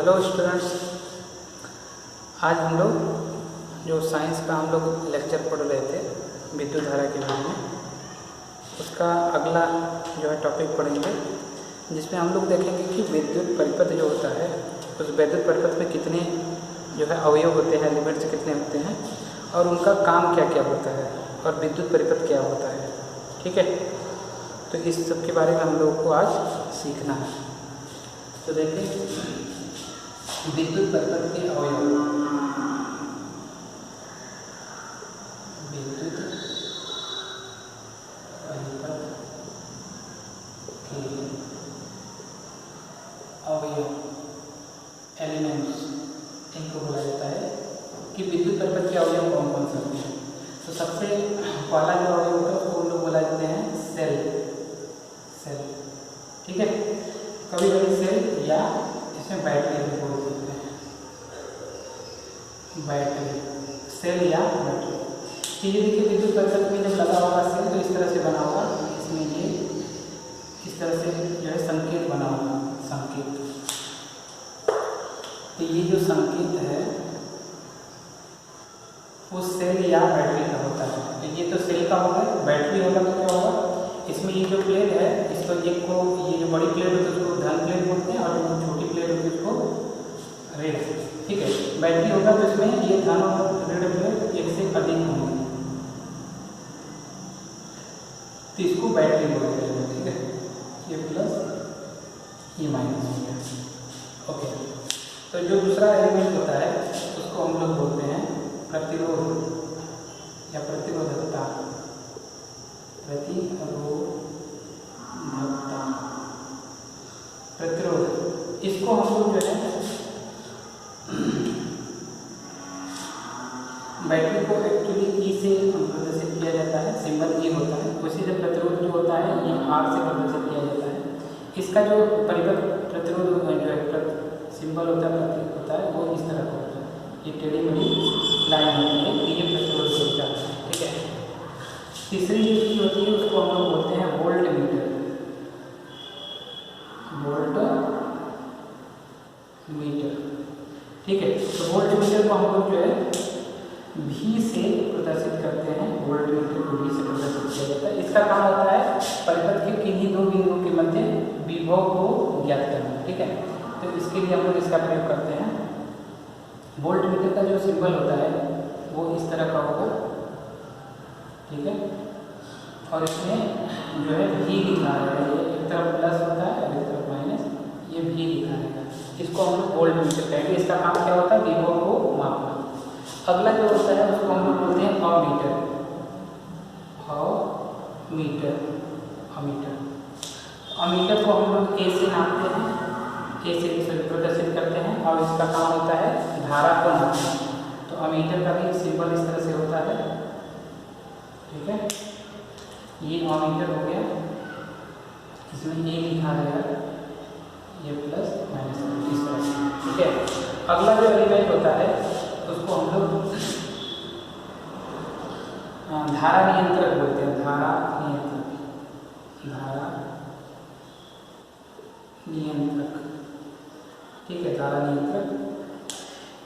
Hello students, आज हम लोग जो साइंस का हम लोग लेक्चर पढ़ रहे थे विद्युत धारा के बारे में, उसका अगला जो है टॉपिक पढ़ेंगे, जिसमें हम लोग देखेंगे कि विद्युत परिपथ जो होता है उस विद्युत परिपथ में कितने जो है अवयव होते हैं, एलिमेंट्स कितने होते हैं और उनका काम क्या क्या होता है और विद्युत परिपथ क्या होता है। ठीक है, तो इस सब के बारे में हम लोग को आज सीखना है। तो देखिए, विद्युत परिपथ के अवयव, विद्युत परिपथ के अवयव एलिमेंट्स, इनको बोला जाता है कि विद्युत परिपथ के अवयव कौन कौन से होते हैं। तो सबसे पहला जो अवयव होता है उसको हम लोग बोला जाते हैं सेल। ठीक है, कभी कभी सेल या इसमें बैटरी भी बोल सकते हैं, बैटरी, सेल या बैटरी। तो ये देखिए, विद्युत परिपथ में जब लगा होगा सेल तो इस तरह से बना होगा, इसमें ये इस तरह से जो है संकेत बना होगा, संकेत। तो ये जो संकेत है वो सेल या बैटरी का होता है। तो ये तो सेल का होगा, बैटरी होगा तो क्या होगा, इसमें ये जो प्लेट है इसको, एक को ये जो बड़ी प्लेट होती है उसको धन प्लेट बोलते हैं और जो छोटी प्लेट होती है उसको ऋण। ठीक है, बैटरी होगा तो इसमें ये धन और ऋण प्लेट एक से अधिक होंगे, तो इसको बैटरी बोला जाएगा। ठीक है, ये प्लस ये माइनस हो गया। ओके, तो जो दूसरा एलिमेंट होता है उसको हम लोग बोलते हैं प्रतिरोध या प्रतिरोधकता। प्रतिरोध, इसको हम लोग जो है बैटरी को एक्चुअली ई से प्रदर्शित किया जाता है, सिंबल ई होता है। उसी से प्रतिरोध जो होता है ये आर से प्रदर्शित किया जाता है। इसका जो परिपथ प्रतिरोध जो है सिंबल होता है, प्रतीक होता है, वो इस तरह का होता है, ये टेढ़ी मेढ़ी लाइन होती है, ये प्रतिरोध होता है। ठीक है, तीसरी जो चीज होती है उसको हम लोग बोलते हैं वोल्ट मीटर। वोल्ट मीटर, ठीक है, तो वोल्ट मीटर को हम लोग जो है V से प्रदर्शित करते हैं, वोल्ट मीटर को V से प्रदर्शित किया जाता है। इसका काम होता है परिपथ के किन्हीं दो बिंदुओं के मध्य विभव को ज्ञात करना। ठीक है, तो इसके लिए हम लोग इसका प्रयोग करते हैं। वोल्ट मीटर का जो सिंबल होता है वो इस तरह का होगा। ठीक है, और इसमें जो है V लिखा है, ये एक तरफ प्लस होता है और एक तरफ माइनस, ये V लिखा है। इसको हम लोग वोल्ट मीटर कहेंगे। इसका काम क्या होता है, विभव को मापना। अगला जो होता है उसको हम लोग बोलते हैं अमीटर। अमीटर, अमीटर, अमीटर को हम लोग A से नापते हैं, A से प्रदर्शित करते हैं और इसका काम होता है धारा को नापना। तो अमीटर का भी सिंबल इस तरह से होता है। ठीक है, ये अमीटर हो गया, इसमें ए लिखा रहेगा, ये प्लस माइनस इस तरह से। ठीक है, अगला जो एलिमेंट होता है उसको हम लोग धारा नियंत्रक बोलते हैं। धारा नियंत्रक, धारा नियंत्रक। ठीक है, धारा नियंत्रक,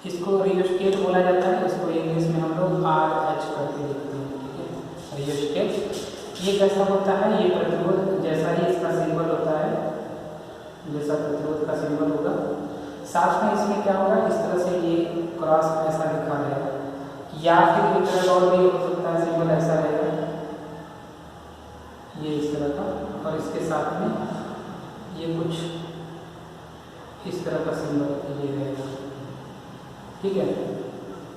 इसको रियोस्टेट बोला जाता है। इसको इंग्लिश में हम लोग RH करके लिखते हैं। ठीक है, रियोस्टेट। ये कैसा होता है, ये प्रतिरोध जैसा ही इसका सिंबल होता है, जैसा प्रतिरोध का सिंबल होगा, साथ में इसमें क्या होगा, इस तरह से ये क्रॉस ऐसा लिखा रहेगा, या फिर एक तरह और भी हो सकता है, सिंबल ऐसा रहेगा, ये इस तरह का, और इसके साथ में ये कुछ इस तरह का सिंबल ये रहेगा। ठीक है,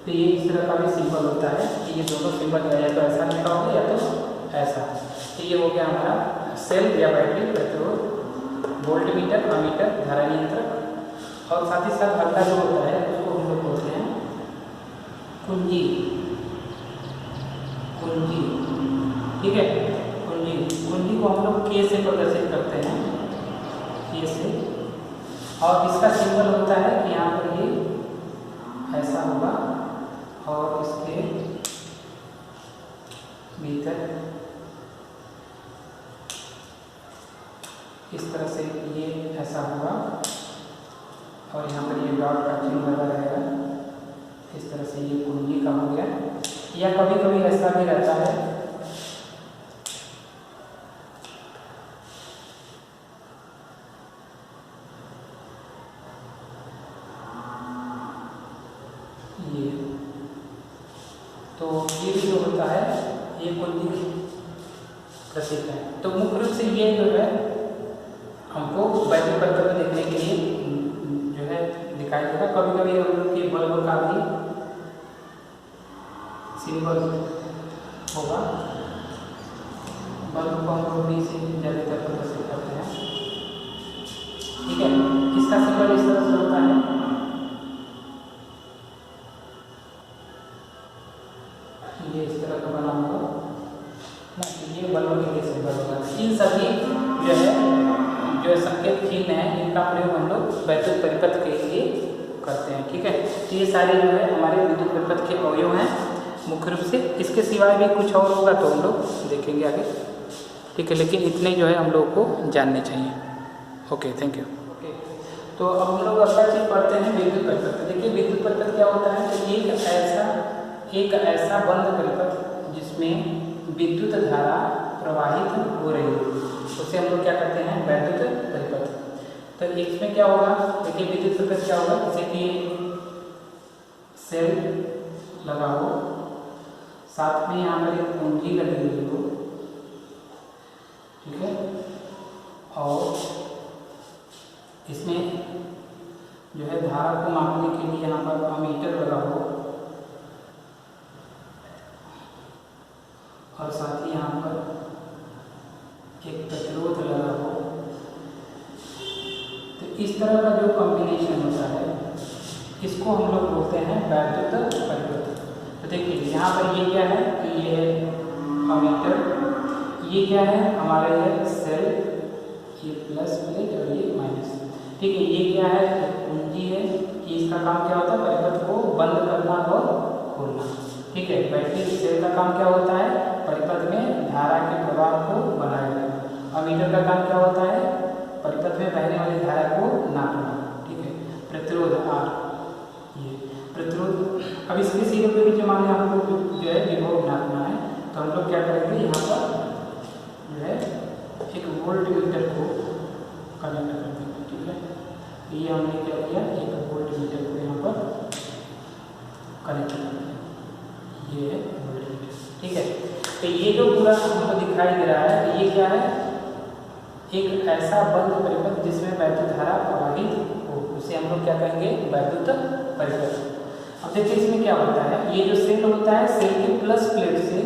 तो ये इस तरह का भी सिंबल होता है कि ये दोनों सिंबल या तो ऐसा लिखा होगा या तो ऐसा। तो ये हो गया हमारा सेल या बैटरी, प्रतिरोध, वोल्ट मीटर, अमीटर, धारा नियंत्रक। और साथ ही साथ अगला जो होता है उसको हम लोग बोलते हैं कुंजी। कुंजी, ठीक है, कुंजी, कुंजी को हम लोग K से प्रदर्शित करते हैं, K से, और इसका सिंबल होता है कि यहाँ पर ये ऐसा होगा और इसके भीतर इस तरह से ये ऐसा होगा और यहाँ पर ये डॉट का चिन्ह बना रहेगा। इस तरह से ये कुंजी का हो गया। या कभी कभी ऐसा भी रहता है ये, तो ये भी जो होता है ये कुंजी प्रतीक है। तो मुख्य रूप से ये जो है हमको वैदिक पत्र में देखने के लिए जो है दिखाई देगा। कभी कभी हम लोग के बल्ब का भी सिंबल होगा। बल्ब को हम लोग भी से ज़्यादातर प्रदर्शित करते हैं, ठीक है। इसका सिंबल इस तरह से होता है, ये इस तरह का बना होगा ना, ये बल्ब के लिए सिंबल होगा। इन सभी जो है संकेत चिन्ह है, इनका प्रयोग हम लोग वैद्युत परिपथ के लिए करते हैं, ठीक है। तो ये सारे जो है हमारे विद्युत परिपथ के अवयव हैं मुख्य रूप से। इसके सिवाय भी कुछ और होगा तो हम लोग देखेंगे आगे, ठीक है। लेकिन इतने जो है हम लोग को जानने चाहिए। Okay, thank you. ओके, तो अब हम लोग अगला चीज पढ़ते हैं विद्युत परिपथ। देखिए विद्युत परिपथ क्या होता है, तो एक ऐसा बंद परिपथ जिसमें विद्युत धारा प्रवाहित हो रही है, उसे हम लोग क्या करते हैं, वैद्युत परिपथ। तो इसमें क्या होगा, देखिए विद्युत परिपथ क्या होगा, जैसे कि सेल लगा हो, साथ में यहाँ पर एक कुंजी लगी हुई हो, ठीक है, और इसमें जो है धारा को मापने के लिए यहाँ पर अमीटर लगा हो, और साथ ही यहाँ पर एक प्रतिरोध लगा हो। तो इस तरह का जो कॉम्बिनेशन होता है इसको हम लोग बोलते हैं वैद्युत परिपथ। तो देखिए यहाँ पर ये क्या है कि ये अमीटर, ये क्या है हमारे ये सेल, ये प्लस प्लेट और ये माइनस, ठीक है। ये क्या है, कुंजी है, ये इसका काम क्या होता है, परिपथ को बंद करना और खोलना, ठीक है। बैटरी सेल का काम क्या होता है, परिपथ में धारा के प्रवाह को बनाए रखना। अमीटर का काम क्या होता है, परिपथ में बहने वाली धारा को नापना, ठीक है। प्रतिरोध आर, ये प्रतिरोध। अब इसके सीधे पे भी मान लिया हमको जो है विभव नापना है, तो हम लोग क्या करेंगे, यहाँ पर जो है एक वोल्ट मीटर को कनेक्ट कर देंगे, ठीक है। ये हमने क्या किया, एक वोल्ट मीटर को यहाँ पर कनेक्ट कर दिया, ये है वोल्ट मीटर, ठीक है। तो ये जो पूरा हमको दिखाई दे रहा है, ये क्या है, एक ऐसा बंद परिपथ जिसमें वैद्युत धारा प्रवाहित हो, उसे हम लोग क्या कहेंगे, वैद्युत परिपथ। अब देखिए इसमें क्या होता है, ये जो सेल होता है, सेल के प्लस प्लेट से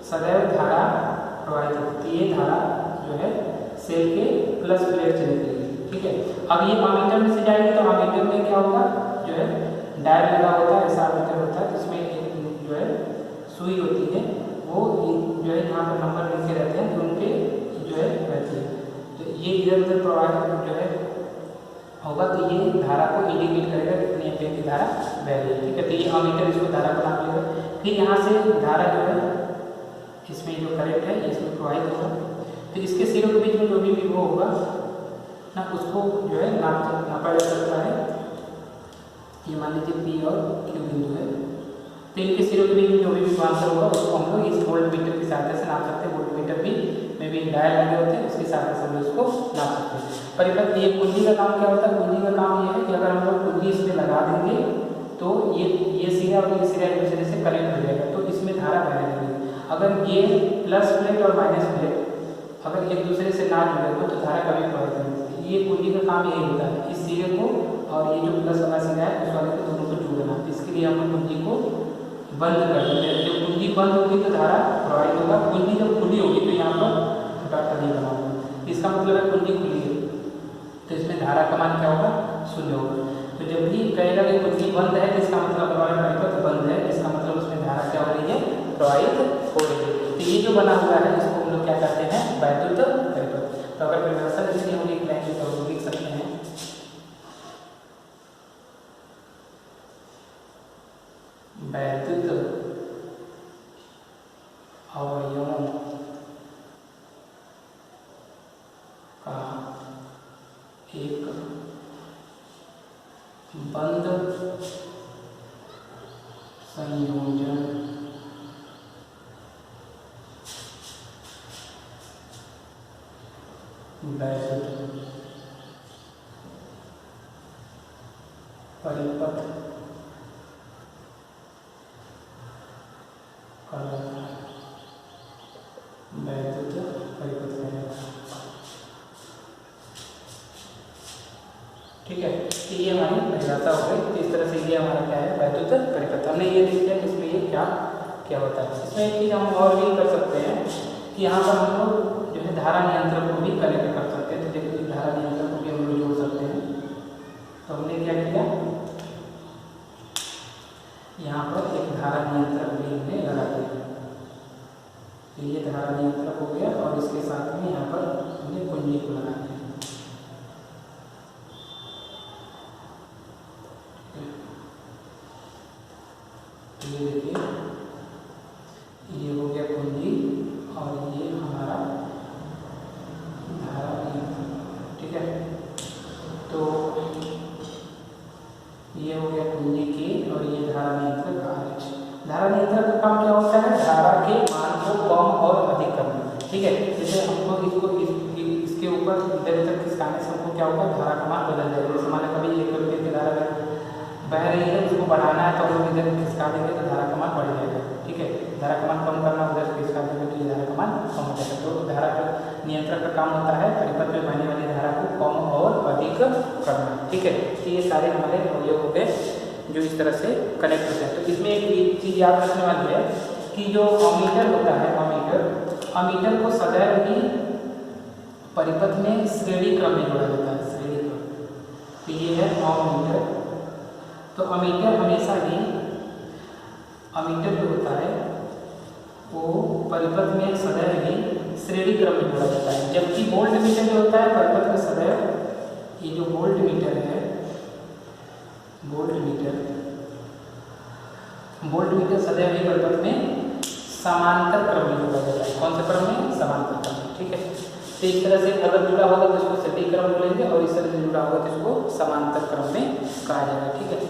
सदैव धारा प्रवाहित होती है। ये धारा जो है सेल के प्लस प्लेट से निकलेगी, ठीक है। अब ये अमीटर में से जाएगी, तो अमीटर में क्या होगा, जो है डायल लगा होता है, ऐसा अमीटर होता है जिसमें एक जो है सुई होती है, वो जो है यहाँ पर नंबर लिखे रहते हैं, तो उनके जो है रहती है। तो ये इधर उधर प्रवाहित जो है होगा, तो ये धारा को इंडिकेट करेगा कितनी एम्पीयर की धारा बह रही है, ठीक है। तो ये अमीटर इसको धारा को नाप लेगा। फिर यहाँ से धारा जो है इसमें जो करंट है इसमें प्रवाहित होगा, तो इसके सिरों के बीच में जो भी विभव होगा ना, उसको जो है नापा जा सकता है। ये मान लीजिए पी और क्यू बिंदु है, तो इनके सिरों के बीच में जो भी विभवांतर होगा उसको हम लोग इस वोल्ट मीटर की सहायता से नाप सकते हैं। वोल्ट मीटर भी में भी डायल लगे होते हैं, उसकी सहायता से हम लोग उसको नाप सकते हैं। परिपथ ये कुंजी का काम क्या होता है, कुंजी का काम ये है कि अगर हम लोग कुंजी इसमें लगा देंगे तो ये सिरा और ये सिरा एक दूसरे से कनेक्ट हो जाएगा, तो इसमें धारा बहने लगेगी। अगर ये प्लस प्लेट और माइनस प्लेट अगर एक दूसरे से ना जुड़े हो तो धारा कभी प्रवाहित नहीं होती। ये कुंजी का काम यही होता है, इस सिरे को और ये जो प्लस वाला सिरा है उस वाले को दोनों को जोड़ना। इसके लिए हम लोग कुंजी को बंद कर देते हैं। जब कुंजी बंद होगी तो धारा प्रवाहित होगा, कुंजी जब खुली होगी तो यहाँ पर डॉट नहीं बना होगा, इसका मतलब है कुंजी खुली है, तो इसमें धारा का मान क्या होगा, शून्य होगा। तो जब भी कहेगा कि कुंजी बंद है तो इसका मतलब हमारा परिपथ बंद है, इसका मतलब उसमें धारा क्या हो रही है, प्रवाहित हो रही है। तो ये जो बना हुआ है इसको हम लोग क्या कहते हैं, वैद्युत परिपथ। तो अगर परिभाषा लिखनी होगी एक लाइन में तो हम लिख सकते हैं, वैद्युत अवयवों का एक बंद संयोजन वैद्युत परिपथ वैद्युत परिपथ कहलाता है। ठीक है, तो ये हमारी परिभाषा हो गई। तो इस तरह से ये हमारा क्या है, वैद्युत परिपथ। हमने ये देख लिया कि इसमें ये क्या क्या होता है। इसमें एक चीज़ हम और भी कर सकते हैं कि यहाँ पर हम लोग जो है धारा नियंत्रक को भी कनेक्ट कर सकते हैं। तो देखिए धारा नियंत्रक को भी हम लोग जोड़ सकते हैं। तो हमने क्या किया, यहाँ पर एक धारा नियंत्रक भी हमने लगा दिया। तो ये धारा नियंत्रक हो गया और इसके साथ में यहाँ पर हमने कुंजी को लगा दिया। ये देखिए ये हो गया कुंजी और ये हमारा धारा नियंत्रक। ठीक है, तो ये हो गया कुंजी के और ये धारा नियंत्रक RH। धारा नियंत्रक का काम क्या होता है, धारा के मान को कम और अधिक करना। ठीक है, जैसे हमको इसके ऊपर इधर तक खिसकाने से हमको क्या होगा, धारा का मान बदल जाएगा। जैसे मान कभी 1 रुपये की धारा बह रही है, उसको बढ़ाना है तो हम लोग इधर खिसका देंगे तो धारा का मान बढ़ जाएगा। ठीक है, धारा का मान कम करना, उधर से खिसका देंगे तो ये धारा का मान कम हो जाएगा। तो धारा का नियंत्रक का काम होता है परिपथ में बहने वाली धारा को कम और अधिक करना। ठीक है, तो ये सारे हमारे अवयव हो गए जो इस तरह से कनेक्ट होते हैं। तो इसमें एक चीज़ याद रखने वाली है कि जो अमीटर होता है, अमीटर को सदैव ही परिपथ में श्रेणी क्रम में जोड़ा जाता है, श्रेणी क्रम। तो ये है अमीटर। तो अमीटर हमेशा ही, अमीटर जो होता है वो परिपथ में सदैव ही श्रेणी क्रम में जोड़ा जाता है। जबकि वोल्ट मीटर जो होता है परिपथ में सदैव, ये जो वोल्ट मीटर है, वोल्ट मीटर सदैव ही परिपथ में समांतर क्रम में जोड़ा जाता है। कौन से क्रम में, समांतर क्रम में। ठीक है, तो इस तरह से अगर जुड़ा होगा तो इसको श्रेणी क्रम बोलेंगे और इस तरह से जुड़ा होगा तो इसको समांतर क्रम में कहा जाएगा। ठीक है,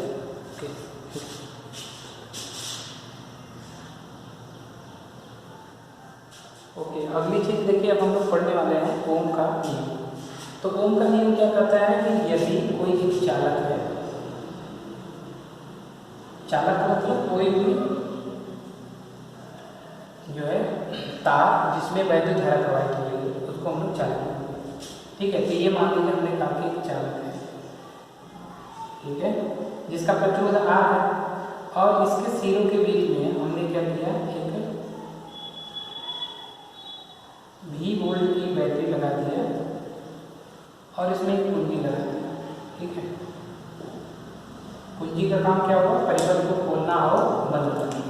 ओके, अगली चीज देखिए, अब हम लोग पढ़ने वाले हैं ओम का नियम। तो ओम का नियम क्या कहता है कि यदि कोई एक चालक है, चालक मतलब कोई भी जो है तार जिसमें वैद्युत धारा प्रवाहित हो रही है उसको हम लोग चालक बोलेंगे। ठीक है, तो ये मान लीजिए हमने कहा कि एक चालक है, ठीक है, जिसका प्रतिरोध R है और इसके सिरों के बीच में हमने क्या किया, एक V वोल्ट की बैटरी लगा दिया और इसमें एक कुंजी लगा दिया। ठीक है, कुंजी का काम क्या होगा, परिपथ को खोलना और बंद करना,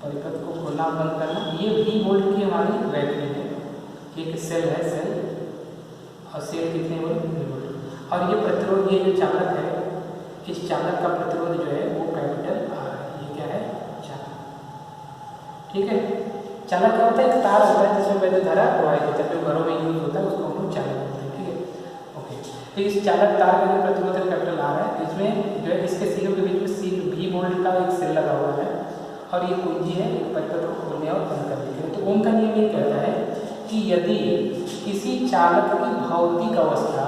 परिपथ को खोलना और बंद करना। ये V वोल्ट की हमारी बैटरी है, एक सेल है, सेल, और सेल कितने वोल्ट, V वोल्ट। और ये प्रतिरोध, ये जो चालक है, इस चालक का प्रतिरोध जो है वो कैपिटल R है। ये क्या है, चालक। ठीक है, चालक क्या होता है, एक तार होता है जिसमें वैद्युत धारा प्रवाहित होता है, जो घरों में यूज होता है, उसको हम लोग चालक बोलते हैं। ठीक है, ओके। तो इस चालक तार का जो प्रतिरोध कैपिटल R है, इसमें जो है इसके सिरों के बीच में V वोल्ट का एक सेल लगा हुआ है और ये कुंजी है एक परिपथ को खोलने और बंद करने के लिए। तो ओम का नियम ये कहता है कि यदि किसी चालक की भौतिक अवस्था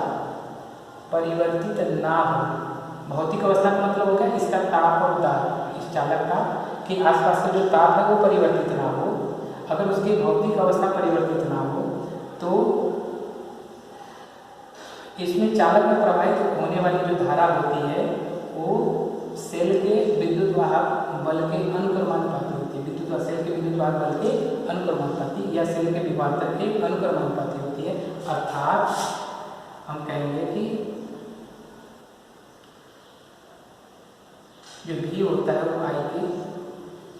परिवर्तित ना हो, भौतिक अवस्था का मतलब हो गया इसका ताप और दाब, इस चालक का कि आसपास का जो ताप है वो परिवर्तित ना हो, अगर उसकी भौतिक अवस्था परिवर्तित ना हो तो इसमें चालक में प्रवाहित होने वाली जो धारा होती है वो सेल के विद्युत वाहक बल के अनुक्रमानुपाती होती है, विद्युत सेल के विद्युत वाहक बल के अनुक्रमानुपाती या सेल के विभवांतर के अनुक्रमानुपाती होती है। अर्थात हम कहेंगे कि जो V होता है वो I के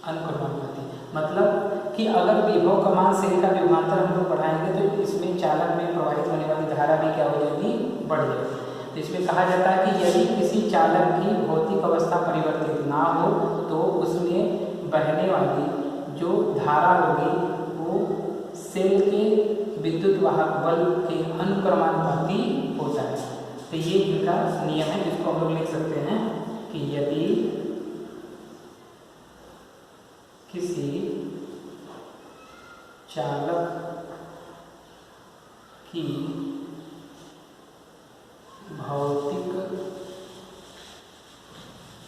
अनुक्रमानुपाती। मतलब कि अगर विभव का मान सेल का विभवांतर हम लोग बढ़ाएंगे तो इसमें चालक में प्रवाहित होने वाली धारा भी क्या हो जाएगी, बढ़ जाएगी। तो इसमें कहा जाता है कि यदि किसी चालक की भौतिक अवस्था परिवर्तित ना हो तो उसमें बहने वाली जो धारा होगी वो सेल के विद्युत वाहक बल के अनुक्रमानुपाती होता है। तो ये इनका नियम है जिसको हम लोग लिख सकते हैं कि यदि किसी चालक की भौतिक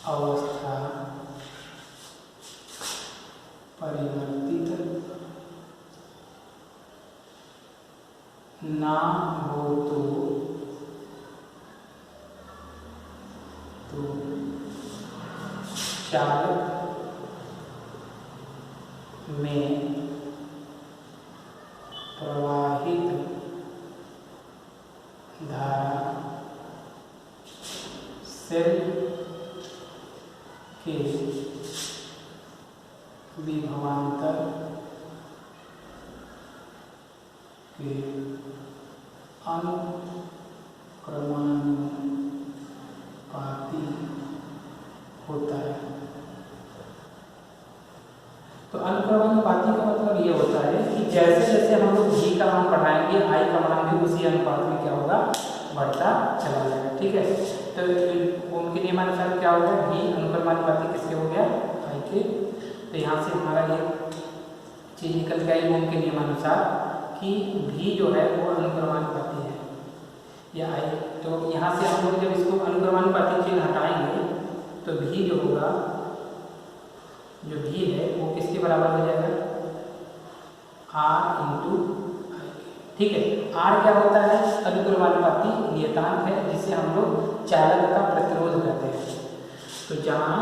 अवस्था परिवर्तित ना हो तो चालक में प्रवाहित धारा सेल के विभवांतर के अनुक्रमानुपाती होता है। तो अनुक्रमानुपाती का मतलब ये होता है कि जैसे जैसे हम लोग v का मान बढ़ाएंगे i का मान भी उसी अनुपात में क्या होगा, बढ़ता चला जाएगा। ठीक है, तो उनके नियमानुसार क्या होगा, v अनुक्रमानुपाती किसके हो गया, i के। तो यहाँ से हमारा ये चीज निकल के आई ओम के नियमानुसार कि v जो है वो अनुक्रमानुपाती है या i। तो यहाँ से हम लोग जब इसको अनुक्रमानुपाती चिन्ह हटाएंगे तो v जो होगा, जो v है वो किसके बराबर हो जाएगा, r इंटू i। ठीक है, r क्या होता है, अनुक्रमानुपाती नियतांक है जिसे हम लोग चालक का प्रतिरोध कहते हैं। तो जहाँ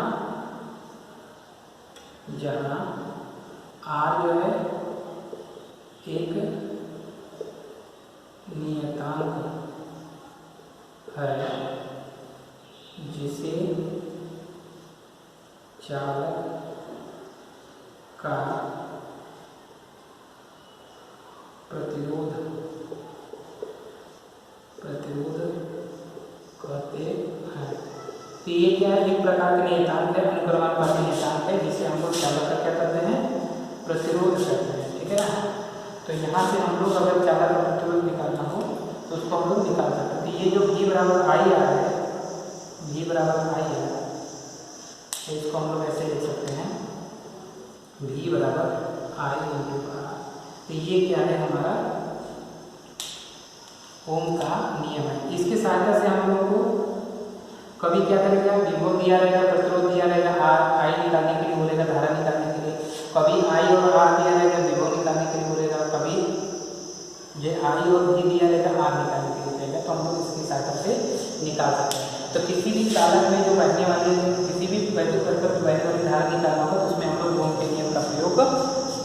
r जो है एक नियतांक है जिसे चालक का प्रतिरोध कहते हैं। तो ये क्या है, एक प्रकार का नियतांक है, अनुक्रमानुपाती नियतांक है जिसे हम लोग चालक का क्या करते हैं, प्रतिरोध करते हैं। ठीक है ना, तो यहाँ से हम लोग अगर चालक का प्रतिरोध निकालना हो तो उसको हम लोग निकाल सकते हैं। तो ये जो v बराबर i आ रहा है, v बराबर i है, तो इसको हम लोग ऐसे लिख सकते हैं v बराबर i इंटू r। तो ये क्या है, हमारा ओम का नियम है। इसकी सहायता से हम लोग को कभी क्या करेगा, विभव दिया रहेगा, प्रतिरोध दिया रहेगा, i निकालने के लिए बोलेगा, धारा निकालने के लिए, कभी i और r दिया रहेगा, विभव निकालने के लिए बोलेगा, कभी ये i और v दिया रहेगा, r निकालने के लिए बोलेगा। तो हम लोग इसकी सहायता से निकाल सकते हैं। तो किसी भी चालक में जो बहने वाले, किसी भी वैद्युत तर्क में बहने वाली धारा निकालना होगा तो उसमें हम लोग ओम के नियम का प्रयोग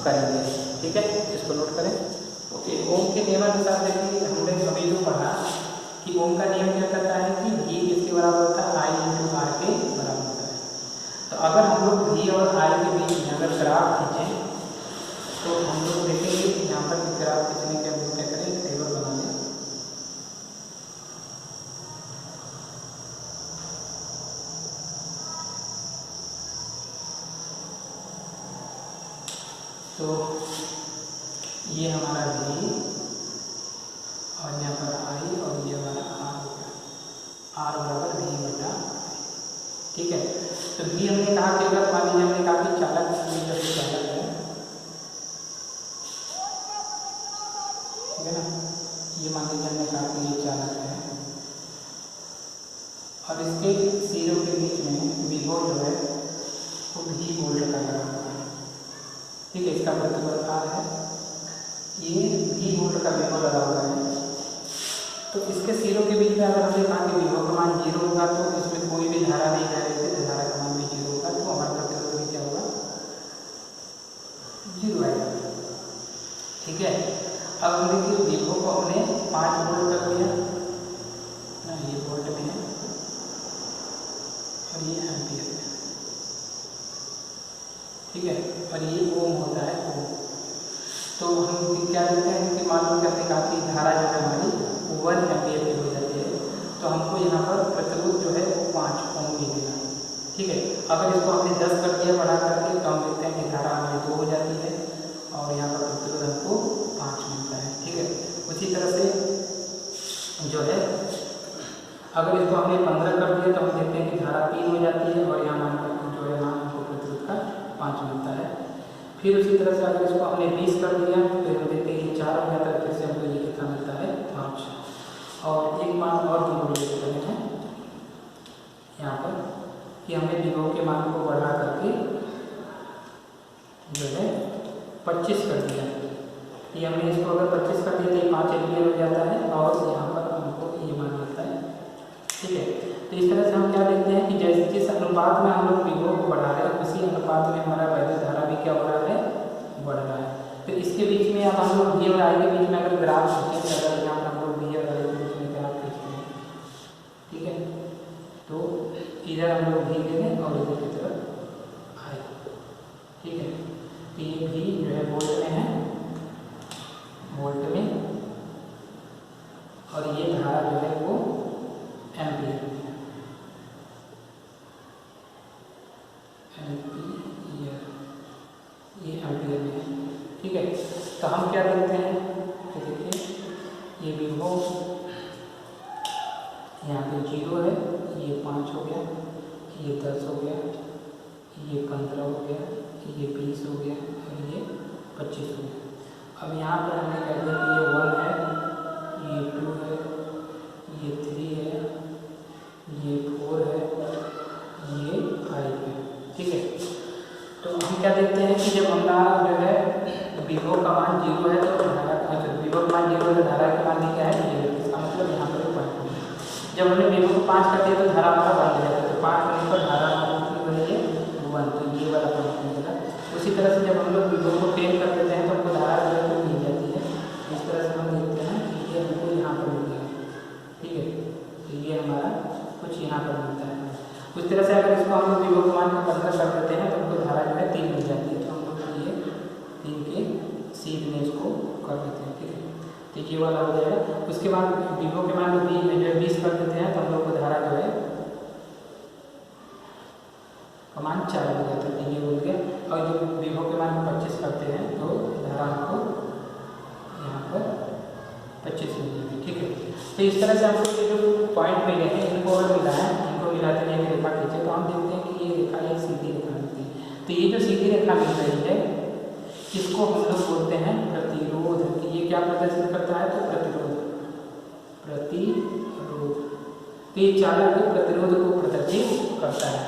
करेंगे। ठीक है, इसको नोट करें। ओके, ओम के नियमानुसार देखिए हमने अभी जो पढ़ा कि ओम का नियम क्या कहता है कि v किसके बराबर होता है, i इंटू r के बराबर होता है। तो अगर हम लोग v और i के बीच में अगर ग्राफ खींचें तो हम लोग देखेंगे कि यहाँ पर ग्राफ खींचने के हम लोग क्या करें, टेबल बना लें। तो ये हमारा v और यहाँ पर i और ये हमारा r हो गया, r बराबर v बटा। ठीक है, तो v हमने कहा कि अगर मान लीजिए हमने कहा कि चालक है, ठीक है ना, ये मान लीजिए हमने कहा कि ये चालक है और इसके सिरों के बीच में विभव जो है वो v वोल्ट का लगा हुआ है। ठीक है, इसका प्रतिबल r है, ये v वोल्ट का विभव लगा हुआ है। तो इसके सिरों के बीच में अगर हमने कहा कि विभव का मान 0 होगा तो इसमें कोई भी धारा नहीं जा रही है, धारा का मान भी 0 होगा, तो हमारा प्रतिरोध भी क्या होगा, 0 आएगा। ठीक है, अब हम देखिए विभव को हमने 5 वोल्ट कर दिया ना, ये वोल्ट में है और ये एम्पियर में। ठीक है, और ये ओम होता है ओम। तो हम क्या देखते हैं कि मान लो कि हमने कहा कि धारा जो है हमारी 1 एम्पियर की हो जाती है, तो हमको यहाँ पर प्रतिरोध जो है वो 5 ओम मिलेगा। ठीक है, अगर इसको हमने 10 कर दिया बढ़ा करके तो हम देखते हैं कि धारा हमारी 2 हो जाती है और यहाँ पर प्रतिरोध हमको 5 मिलता है। ठीक है, उसी तरह से जो है फिर उसी तरह से अगर इसको हमने 20 कर दिया तो हम देखते हैं कि 4 हो गया, तो फिर से हमको ये कितना मिलता है 5। और एक मान और भी हम लेते हैं यहाँ पर कि हमने विभव के मान को बढ़ा करके जो है 25 कर दिया। ये हमने इसको अगर 25 कर दिया तो 5 एम्पियर हो जाता है और यहाँ पर हमको ये मान मिलता है। ठीक है, तो इस तरह से हम क्या देखते हैं कि जैसे जिस अनुपात में हम लोग विभव को बढ़ा रहे हैं उसी अनुपात में हमारा वैद्युत धारा भी क्या हो रहा है, बढ़ रहा है। तो इसके बीच में अब हम लोग V और I के बीच में अगर ग्राफ खींचें, अगर यहाँ पर हम लोग V और I के बीच में ग्राफ खींचते हैं, ठीक है, तो इधर हम लोग V ले लें और इधर की तरफ I। ठीक है, तो ये V जो है वोल्ट में है, वोल्ट में, और ये धारा जो है वो एम्पियर में है, एम्पियर, ये एम्पियर में है। ठीक है, तो हम क्या देखते हैं कि देखिए ये विभव यहाँ पे 0 है, ये 5 हो गया, ये 10 हो गया, ये 15 हो गया, ये 20 हो गया और ये 25 हो गया। अब यहाँ पर हमने कह दिया कि ये 1 है, ये 2 है, ये 3 है, ये 4 है, ये 5 है। ठीक है, तो हम क्या देखते हैं कि जब हमारा जो है विभव का मान 0 है तो धारा, विभव का मान 0 है तो धारा का मान भी क्या है 0। इसका मतलब यहाँ पर एक पॉइंट होगा। जब हमने विभव को 5 कर दिया तो धारा हमारा 1 हो जाता है, तो 5 होने पर धारा हमारा कितनी बनी है 1, तो ये वाला पॉइंट मिलेगा। उसी तरह से जब हम लोग विभव को 10 कर देते हैं तो हमको धारा जो है वो मिल जाती है। इस तरह से हम देखते हैं कि ये हमको यहाँ पर मिल गया। ठीक है, तो ये हमारा कुछ यहाँ पर मिलता है। उस तरह से अगर इसको हम लोग विभव के मान को 15 कर देते हैं तो हमको धारा जो है 3 मिल जाती है, तो हम लोग ये 3 के सीध में इसको कर देते हैं। ठीक है, तो ये वाला हो जाएगा। उसके बाद विभव के मान को 20 कर देते हैं तो हम लोग को धारा जो है मान 4 हो जाता है, तो ये बोल गया। और जब विभव के मान को 25 करते हैं तो धारा हमको यहाँ पर 25 मिल जाती है। ठीक है, तो इस तरह से हमको ये जो पॉइंट मिले हैं इनको अगर मिलाएं, इनको मिलाते हैं रेखा खींचे तो हम देखते हैं कि ये रेखा एक सीधी रेखा मिलती है। तो ये जो सीधी रेखा मिल रही है इसको हम लोग बोलते हैं प्रतिरोध। कि ये क्या प्रदर्शित करता है, तो प्रतिरोध, प्रतिरोध, तो ये चालक के प्रतिरोध को प्रदर्शित करता है।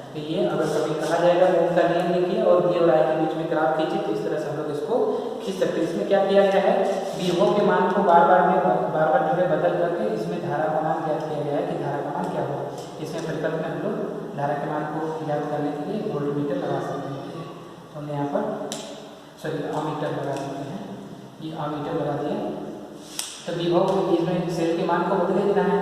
तो ये अगर कभी कहा जाएगा ओम का नियम लिखिए और V और I के बीच में ग्राफ खींचे, तो इस तरह से हम लोग इसको खींच सकते हैं। इसमें क्या किया गया है, विभव के मान को बार बार जो है बदल करके इसमें धारा का मान ज्ञात किया गया है कि धारा का मान क्या होगा। इसमें परिकल्प में हम लोग धारा के मान को ज्ञात करने के लिए वोल्टमीटर लगा सकते हैं। तो हमने यहाँ पर अमीटर लगा सकते हैं, ये अमीटर लगा दिया। तो विभव इसमें सेल के मान को बदले देना है,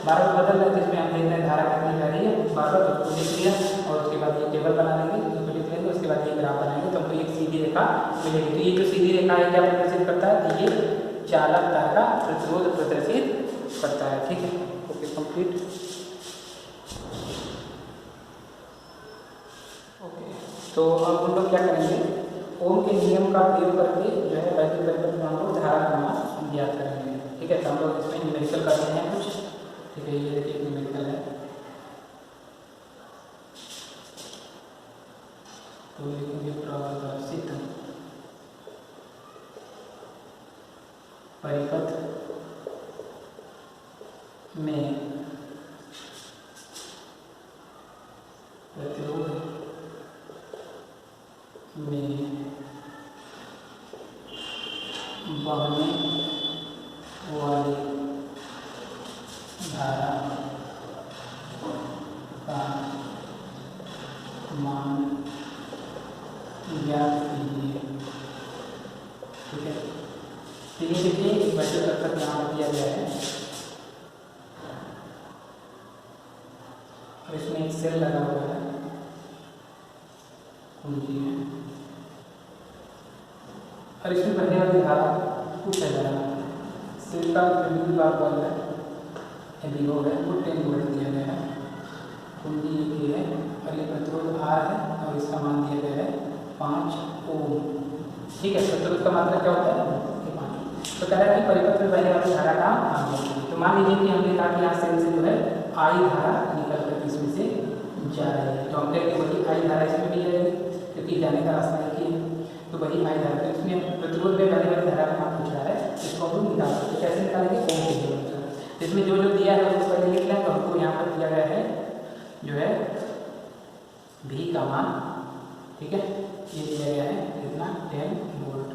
बार बार बदल रहे तो इसमें हम देख रहे हैं धारा कितनी जा रही है, बार बार उसको लिख लिया और उसके बाद ये टेबल बना लेंगे, उसको लिख लेंगे, उसके बाद ये ग्राफ बनाएंगे तो हमको एक सीधी रेखा मिलेगी। तो ये जो सीधी रेखा है क्या प्रदर्शित करता है, तो ये चालकता का प्रतिरोध प्रदर्शित करता है। ठीक है, ओके, कंप्लीट। ओके, तो अब हम लोग क्या करेंगे, ओम के नियम का प्रयोग करके जो है वैद्युत परिपथ में हम लोग धारा का मान ज्ञात करेंगे। ठीक है, तो हम लोग इसमें न्यूमेरिकल करते हैं कुछ। ठीक है, ये देखिए न्यूमेरिकल है, तो लिखेंगे प्रदर्शित परिपथ में प्रतिरोध में बहने वाली धारा का मान ज्ञात कीजिए। ठीक है, तो ये देखिए वैद्युत परिपथ यहाँ पर दिया गया है और इसमें एक सेल लगा हुआ है, कुंजी है, और इसमें बहने वाली धारा कुछ है धारा। सेल का विद्युत लाभ वाला है विभव है वो 10 वोल्ट दिया गया है, कुंजी ये है और ये प्रतिरोध R है और इसका मान दिया गया है 5 ओम। ठीक है, प्रतिरोध का मात्रा क्या होता है, 5। तो कह रहा है कि परिपथ में बहने वाली धारा का मान लीजिए। तो मान लीजिए कि हमने कहा कि यहाँ सेल से जो है I धारा निकल कर इसमें से जा रही है, तो हम कहेंगे वही I धारा इसमें भी जाएगी क्योंकि जाने का रास्ता एक ही है। वही आई धारा। तो इसमें प्रतिरोध में बहने वाली धारा का मान पूछ रहा है, इसको हम लोग निकाल सकते हैं। कैसे निकालेंगे? ओम के नियम से। इसमें जो जो दिया है उसको पहले लिख लें। तो हमको यहाँ पर दिया गया है जो है V का मान, ठीक है, ये दिया गया है कितना 10 वोल्ट,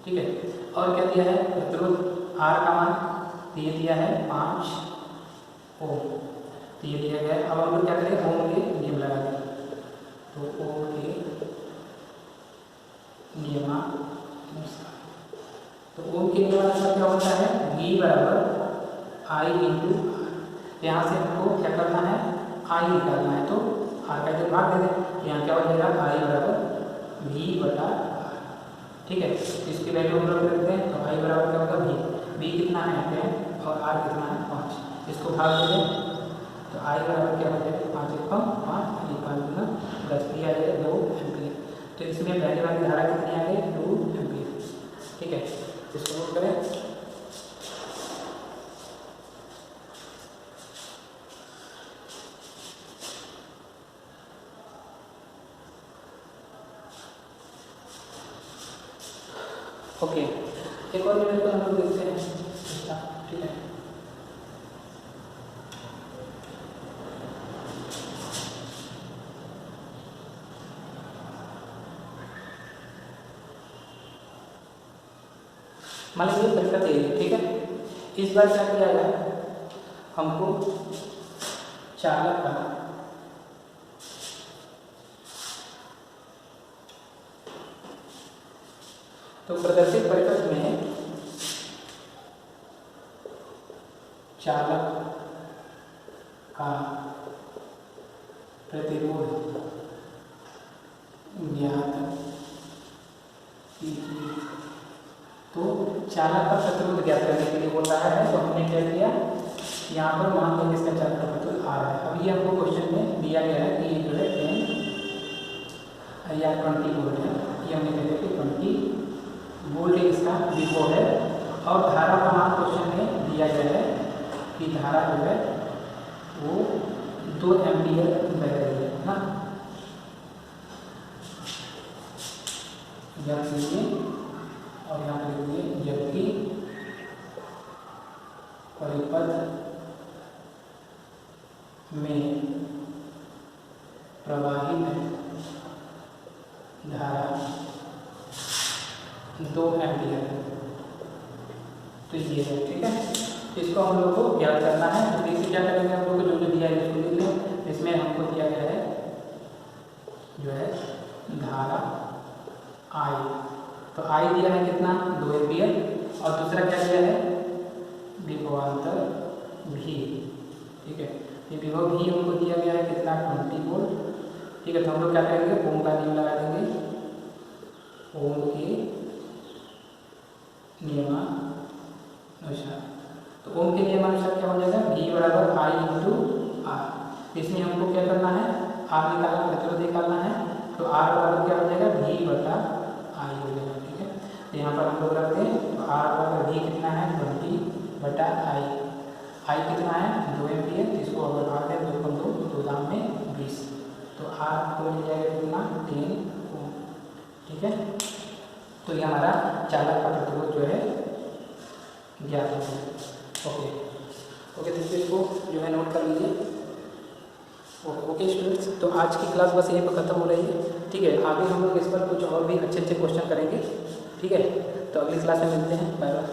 ठीक है। और क्या दिया है? प्रतिरोध R का मान, तो ये दिया है 5 ओम, तो ये दिया गया है। अब हम लोग क्या करें? ओम के नियम लगा दें। तो ओम के नियमानुसार, तो ओम के नियमानुसार क्या होता है? V बराबर I इंटू R। यहाँ से हमको क्या करना है? I निकालना है, तो R का जो भाग दे दें। यहाँ क्या हो जाएगा? I बराबर V बटा R, ठीक है। इसकी वैल्यू हम लोग रखते हैं। तो I बराबर क्या होगा? V कितना है 10 और R कितना है 5। इसको भाग दे दें तो I बराबर क्या हो जाएगा? 5 1 5 5 गुना 10, दिया जाएगा 2 एम्पीयर। तो इसमें पहले वाली धारा कितनी आ गई? 2 एम्पीयर, ठीक है। इसको नोट करें। ओके, एक और मिनट को हम लोग देखते हैं, ठीक है। मान लीजिए परिपथ ए, ठीक है। इस बार क्या किया जाए? हमको चालक का तो प्रदर्शित परिपथ में चालक का प्रतिरोध ज्ञात कीजिए। तो चालक का प्रतिरोध ज्ञात करने के लिए बोल रहा है। तो हमने क्या किया? यहाँ पर मान लेंगे इसका चालक का प्रतिरोध आ रहा है। अब ये हमको क्वेश्चन में दिया गया है कि ये जो है 10 या 20 वोल्ट है। ये हमने कह दिया कि 20 वोल्टेज इसका विभव है। और धारा का मान क्वेश्चन में दिया गया है कि धारा जो है वो 2 एम्पीयर बह रही है ना। जबकि और यहाँ पर लिखिए जबकि परिपथ में प्रवाहित धारा 2 एम्पीयर, तो ये है, ठीक है। इसको हम लोग को ज्ञात करना है। तो इसे क्या करेंगे? हम लोग को जो जो दिया है इसको लिख लें। इसमें हमको दिया गया है जो है धारा I, तो I दिया है कितना? 2 एम्पीयर। और दूसरा क्या दिया है? विभवांतर V, ठीक है। ये विभव V हमको दिया गया है कितना? 20 वोल्ट, ठीक है। तो हम लोग क्या करेंगे? ओम का नियम लगा देंगे। ओम के नियमानुसार, तो ओम के नियमानुसार क्या हो जाएगा? V बराबर I इंटू R। इसमें हमको क्या करना है? R निकालना, प्रतिरोध निकालना है। तो R बराबर क्या हो जाएगा? V बटा I हो जाएगा, ठीक है। तो यहाँ पर हम लोग रखते हैं। तो R बराबर V कितना है? 20 बटा I कितना है? 2 एम्पीयर। इसको अगर भाग दें 2 को 2 दाम में 20, तो R को मिल जाएगा कितना? 10 ओम, ठीक है। तो ये हमारा चालक का प्रतिरोध जो है ज्ञात हो गया। ओके, तो इसको जो है नोट कर लीजिए। ओके स्टूडेंट्स, तो आज की क्लास बस यहीं पर खत्म हो रही है, ठीक है। आगे हम लोग इस पर कुछ और भी अच्छे क्वेश्चन करेंगे, ठीक है। तो अगली क्लास में मिलते हैं। Bye bye.